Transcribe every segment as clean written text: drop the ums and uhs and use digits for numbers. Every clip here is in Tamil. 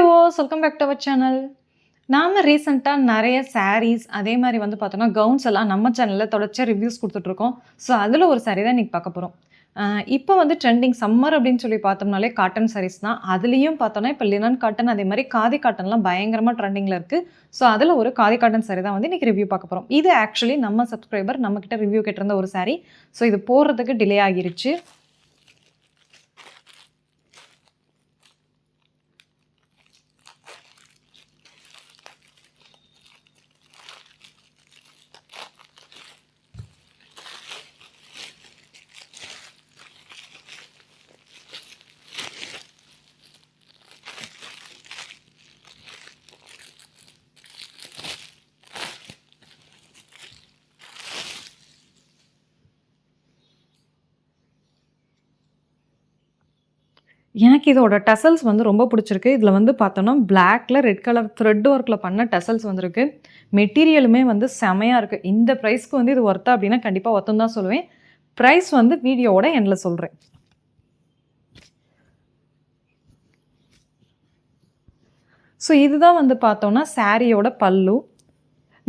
Viewers, welcome back to our channel. நாம ரீசெண்டா நெறைய சாரீஸ், அதே மாரி வந்து பார்த்தோம்னா, கவுன்ஸ் எல்லாம் நம்ம சேனல்ல தொடர்ச்சியா ரிவ்யூஸ் குடுத்துட்ருக்கோம். ஸோ, அதில ஒரு சாரி தான் இன்னைக்கு பார்க்க போறோம். இப்போ வந்து ட்ரெண்டிங் சம்மர் அப்படின்னு சொல்லி பார்த்தோம்னாலே காட்டன் சாரீஸ் தான். அதுலயும் பார்த்தோம்னா, இப்போ லினன் காட்டன், அதே மாரி காதி காட்டன்லாம் பயங்கரமா ட்ரெண்டிங்ல இருக்கு. ஸோ, அதில ஒரு காதி காட்டன் சாரி தான் வந்து இன்னைக்கு ரிவ்யூ பார்க்க போறோம். இது ஆக்சுவலி நம்ம சப்ஸ்கிரைபர் நம்மகிட்ட ரிவ்யூ கேட்டிருந்த ஒரு சாரி. ஸோ, இது போடுறதுக்கு டிலே ஆகிருச்சு. எனக்கு இதோட டசல்ஸ் வந்து ரொம்ப பிடிச்சிருக்கு. இதில வந்து பார்த்தோம்னா, பிளாக்ல ரெட் கலர் த்ரெட் ஒர்க்ல பண்ண டசல்ஸ் வந்திருக்கு. மெட்டீரியலுமே வந்து செமையா இருக்கு. இந்த பிரைஸ்க்கு வந்து இது ஒர்த்தா அப்படின்னா கண்டிப்பா ஒர்த்துன்னு தான் சொல்லுவேன். பிரைஸ் வந்து வீடியோவோட எண்ட்ல சொல்றேன். ஸோ இதுதான் வந்து பார்த்தோம்னா, சாரியோட பல்லு.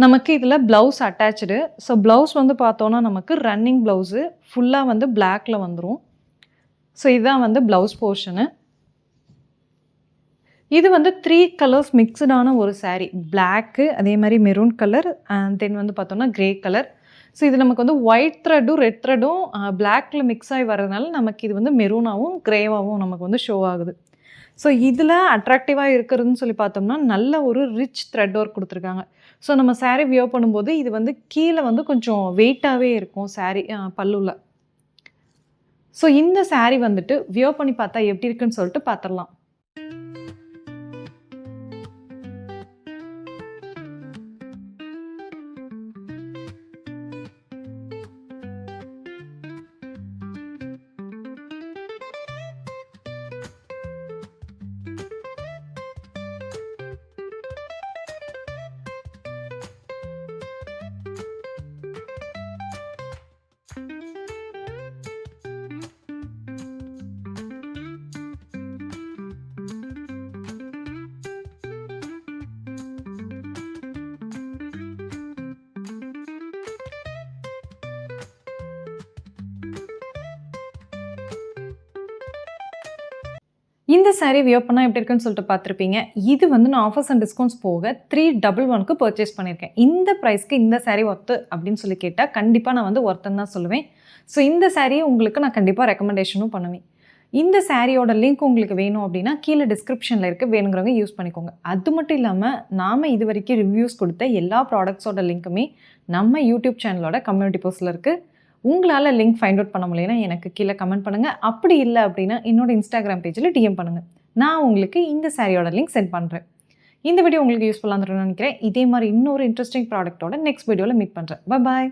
நமக்கு இதில ப்ளவுஸ் அட்டாச்டு. ஸோ ப்ளவுஸ் வந்து பார்த்தோம்னா, நமக்கு ரன்னிங் ப்ளவுஸு. ஃபுல்லா வந்து பிளாக்ல வந்துரும். ஸோ இதுதான் வந்து ப்ளவுஸ் போர்ஷனு. இது வந்து 3 கலர்ஸ் மிக்ஸ்டான ஒரு சாரி. பிளாக்கு, அதே மாரி மெரூன் கலர், தென் வந்து பார்த்தோம்னா கிரே கலர். ஸோ இது நமக்கு வந்து ஒயிட் த்ரெட்டும், ரெட் த்ரெட்டும் பிளாக்ல மிக்ஸ் ஆகி வரதுனால நமக்கு இது வந்து மெரூனாவும், கிரேவாவும் நமக்கு வந்து ஷோ ஆகுது. ஸோ இதில அட்ராக்டிவா இருக்கிறதுன்னு சொல்லி பார்த்தோம்னா, நல்ல ஒரு ரிச் த்ரெட் ஒர்க் குடுத்துருக்காங்க. ஸோ நம்ம சாரி வியர் பண்ணும்போது இது வந்து கீழ வந்து கொஞ்சம் வெயிட்டாவே இருக்கும் சாரி பல்லுல. ஸோ இந்த சாரி வந்துட்டு வியர் பண்ணி பார்த்தா எப்படி இருக்குன்னு சொல்லிட்டு பார்த்துரலாம். இந்த சாரி வியர் பண்ணா எப்படி இருக்குன்னு சொல்லிட்டு பார்த்துருப்பீங்க. இது வந்து நான் ஆஃபர்ஸ் அண்ட் டிஸ்கவுண்ட்ஸ் போக 311க்கு பர்ச்சேஸ் பண்ணியிருக்கேன். இந்த பிரைஸ்க்கு இந்த சாரி ஒர்த்து அப்படின்னு சொல்லி கேட்டா, கண்டிப்பா நான் வந்து ஒர்த்துன்னு தான் சொல்லுவேன். ஸோ இந்த சாரியை உங்களுக்கு நான் கண்டிப்பா ரெக்கமெண்டேஷனும் பண்ணுவேன். இந்த சாரியோட லிங்க் உங்களுக்கு வேணும் அப்படின்னா, கீழ டிஸ்கிரிப்ஷன்ல இருக்கு. வேணுங்கிறவங்க யூஸ் பண்ணிக்கோங்க. அது மட்டும் இல்லாம, நாம இதுவரைக்கும் ரிவ்யூஸ் கொடுத்த எல்லா ப்ராடக்ட்ஸோட லிங்க்குமே நம்ம யூடியூப் சேனலோட கம்யூனிட்டி போஸ்ட்ல இருக்கு. உங்களால லிங்க் ஃபைண்ட் அவுட் பண்ண முடியலன்னா எனக்கு கீழ கமெண்ட் பண்ணுங்க. அப்படி இல்ல அப்படின்னா என்னோட Instagram பேஜ்ல டிஎம் பண்ணுங்க. நான் உங்களுக்கு இந்த சாரியோட லிங்க் சென்ட் பண்றேன். இந்த வீடியோ உங்களுக்கு யூஸ்ஃபுல்லா இருந்திருக்கும்னு நினைக்கிறேன். இதே மாரி இன்னொரு இன்ட்ரஸ்டிங் ப்ராடக்ட்டோட நெக்ஸ்ட் வீடியோல மீட் பண்றேன். பாய்.